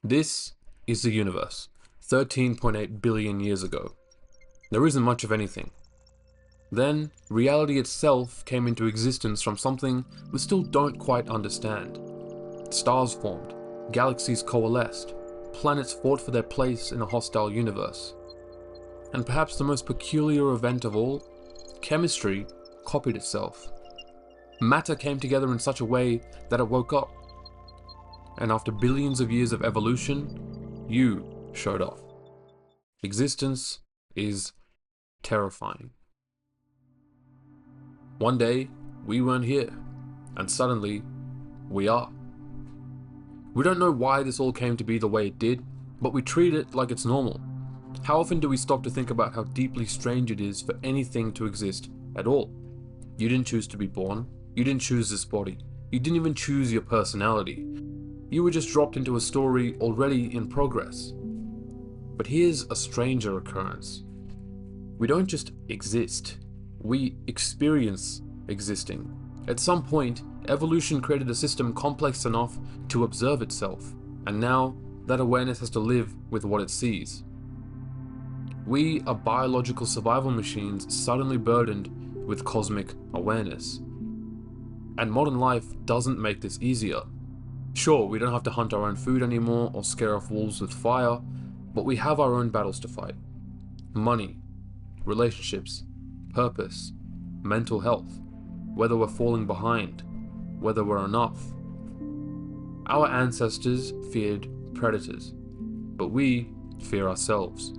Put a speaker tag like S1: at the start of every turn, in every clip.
S1: This is the universe, 13.8 billion years ago. There isn't much of anything. Then, reality itself came into existence from something we still don't quite understand. Stars formed, galaxies coalesced, planets fought for their place in a hostile universe. And perhaps the most peculiar event of all, chemistry copied itself. Matter came together in such a way that it woke up. And after billions of years of evolution, you showed up. Existence is terrifying. One day, we weren't here, and suddenly, we are. We don't know why this all came to be the way it did, but we treat it like it's normal. How often do we stop to think about how deeply strange it is for anything to exist at all? You didn't choose to be born, you didn't choose this body, you didn't even choose your personality. You were just dropped into a story already in progress. But here's a stranger occurrence. We don't just exist, we experience existing. At some point, evolution created a system complex enough to observe itself, and now that awareness has to live with what it sees. We are biological survival machines suddenly burdened with cosmic awareness. And modern life doesn't make this easier. Sure, we don't have to hunt our own food anymore or scare off wolves with fire, but we have our own battles to fight. Money, relationships, purpose, mental health, whether we're falling behind, whether we're enough. Our ancestors feared predators, but we fear ourselves,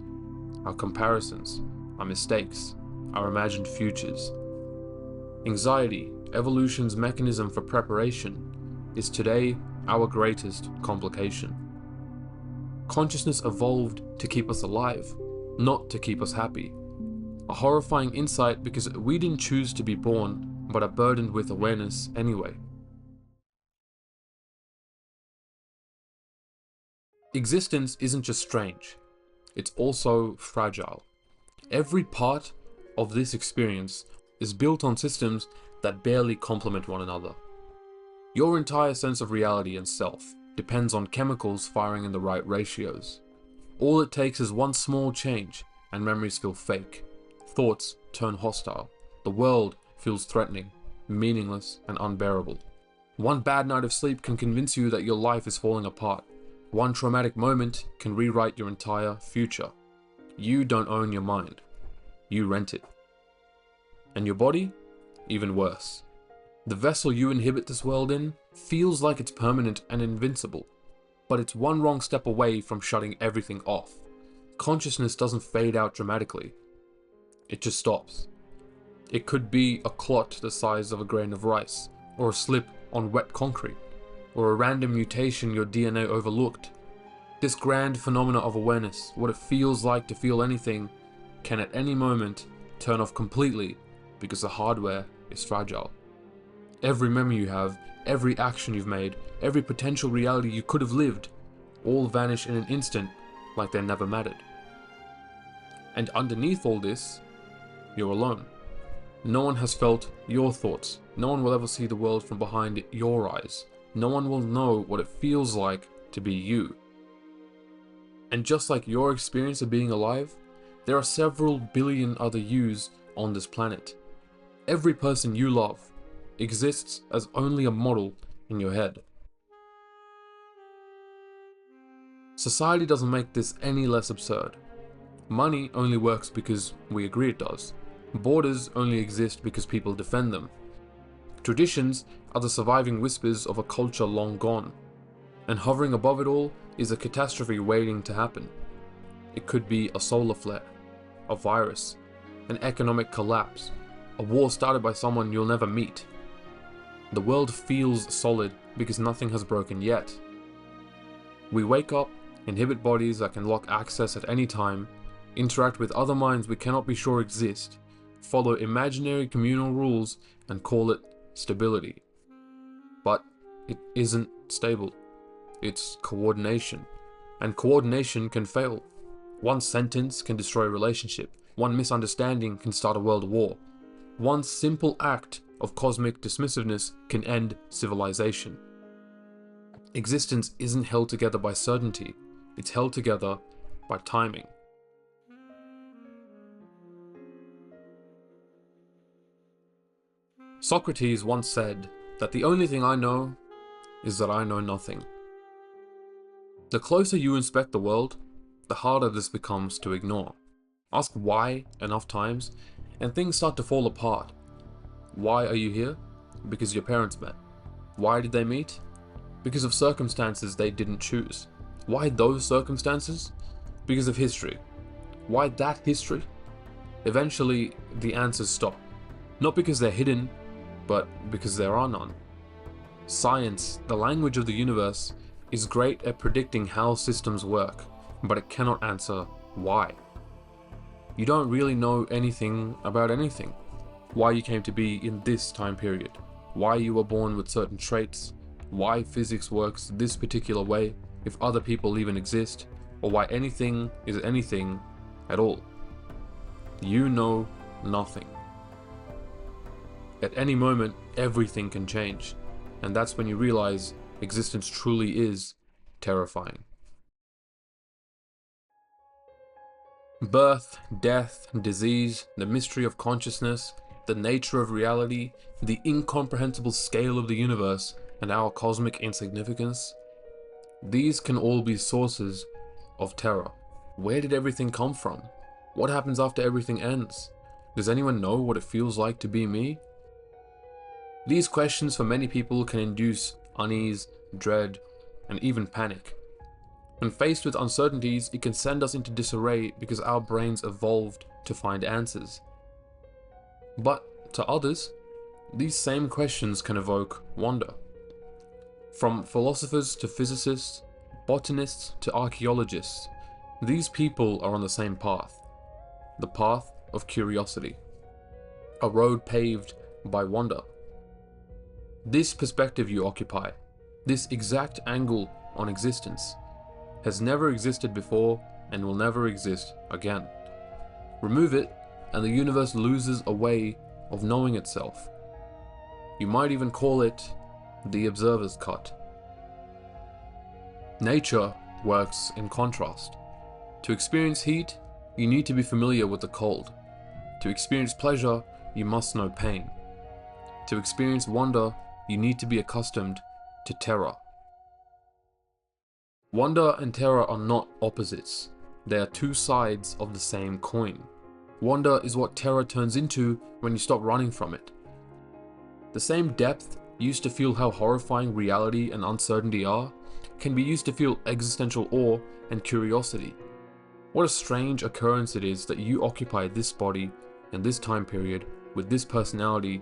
S1: our comparisons, our mistakes, our imagined futures. Anxiety, evolution's mechanism for preparation, is today our greatest complication. Consciousness evolved to keep us alive, not to keep us happy. A horrifying insight because we didn't choose to be born, but are burdened with awareness anyway. Existence isn't just strange, it's also fragile. Every part of this experience is built on systems that barely complement one another. Your entire sense of reality and self depends on chemicals firing in the right ratios. All it takes is one small change and memories feel fake. Thoughts turn hostile. The world feels threatening, meaningless, and unbearable. One bad night of sleep can convince you that your life is falling apart. One traumatic moment can rewrite your entire future. You don't own your mind. You rent it. And your body? Even worse. The vessel you inhabit this world in feels like it's permanent and invincible, but it's one wrong step away from shutting everything off. Consciousness doesn't fade out dramatically. It just stops. It could be a clot the size of a grain of rice, or a slip on wet concrete, or a random mutation your DNA overlooked. This grand phenomena of awareness, what it feels like to feel anything, can at any moment turn off completely because the hardware is fragile. Every memory you have, every action you've made, every potential reality you could have lived, all vanish in an instant like they never mattered. And underneath all this, you're alone. No one has felt your thoughts. No one will ever see the world from behind your eyes. No one will know what it feels like to be you. And just like your experience of being alive, there are several billion other yous on this planet. Every person you love exists as only a model in your head. Society doesn't make this any less absurd. Money only works because we agree it does. Borders only exist because people defend them. Traditions are the surviving whispers of a culture long gone. And hovering above it all is a catastrophe waiting to happen. It could be a solar flare, a virus, an economic collapse, a war started by someone you'll never meet. The world feels solid because nothing has broken yet. We wake up, inhabit bodies that can lock access at any time, interact with other minds we cannot be sure exist, follow imaginary communal rules, and call it stability. But it isn't stable. It's coordination. And coordination can fail. One sentence can destroy a relationship. One misunderstanding can start a world war. One simple act of cosmic dismissiveness can end civilization. Existence isn't held together by certainty, it's held together by timing. Socrates once said that the only thing I know is that I know nothing. The closer you inspect the world, the harder this becomes to ignore. Ask why enough times, and things start to fall apart. Why are you here? Because your parents met. Why did they meet? Because of circumstances they didn't choose. Why those circumstances? Because of history. Why that history? Eventually, the answers stop. Not because they're hidden, but because there are none. Science, the language of the universe, is great at predicting how systems work, but it cannot answer why. You don't really know anything about anything. Why you came to be in this time period, why you were born with certain traits, why physics works this particular way, if other people even exist, or why anything is anything at all. You know nothing. At any moment, everything can change, and that's when you realize existence truly is terrifying. Birth, death, disease, the mystery of consciousness, the nature of reality, the incomprehensible scale of the universe, and our cosmic insignificance, these can all be sources of terror. Where did everything come from? What happens after everything ends? Does anyone know what it feels like to be me? These questions for many people can induce unease, dread, and even panic. When faced with uncertainties, it can send us into disarray because our brains evolved to find answers. But to others, these same questions can evoke wonder. From philosophers to physicists, botanists to archaeologists, these people are on the same path. The path of curiosity. A road paved by wonder. This perspective you occupy, this exact angle on existence, has never existed before and will never exist again. Remove it, and the universe loses a way of knowing itself. You might even call it the observer's cut. Nature works in contrast. To experience heat, you need to be familiar with the cold. To experience pleasure, you must know pain. To experience wonder, you need to be accustomed to terror. Wonder and terror are not opposites. They are two sides of the same coin. Wonder is what terror turns into when you stop running from it. The same depth used to feel how horrifying reality and uncertainty are, can be used to feel existential awe and curiosity. What a strange occurrence it is that you occupy this body in this time period with this personality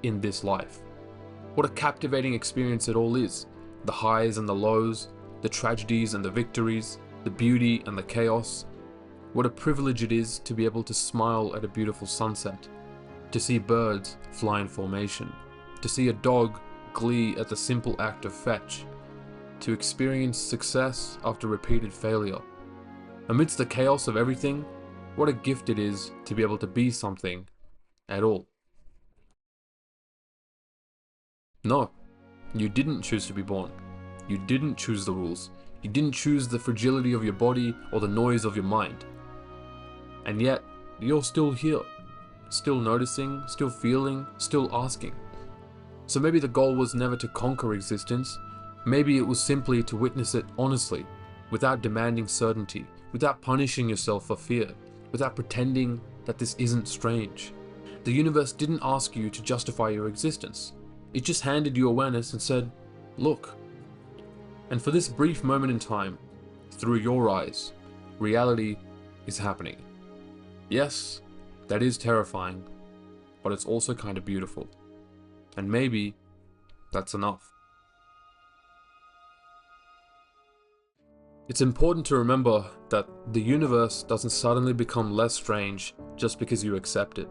S1: in this life. What a captivating experience it all is. The highs and the lows, the tragedies and the victories, the beauty and the chaos. What a privilege it is to be able to smile at a beautiful sunset, to see birds fly in formation, to see a dog glee at the simple act of fetch, to experience success after repeated failure. Amidst the chaos of everything, what a gift it is to be able to be something at all. No, you didn't choose to be born. You didn't choose the rules. You didn't choose the fragility of your body or the noise of your mind. And yet, you're still here. Still noticing, still feeling, still asking. So maybe the goal was never to conquer existence. Maybe it was simply to witness it honestly, without demanding certainty, without punishing yourself for fear, without pretending that this isn't strange. The universe didn't ask you to justify your existence. It just handed you awareness and said, look. And for this brief moment in time, through your eyes, reality is happening. Yes, that is terrifying, but it's also kind of beautiful. And maybe that's enough. It's important to remember that the universe doesn't suddenly become less strange just because you accept it.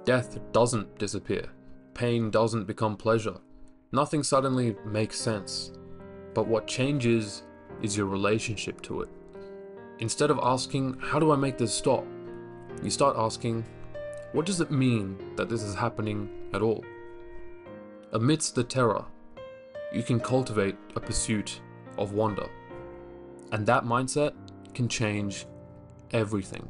S1: Death doesn't disappear. Pain doesn't become pleasure. Nothing suddenly makes sense. But what changes is your relationship to it. Instead of asking, how do I make this stop? You start asking, what does it mean that this is happening at all? Amidst the terror, you can cultivate a pursuit of wonder. And that mindset can change everything.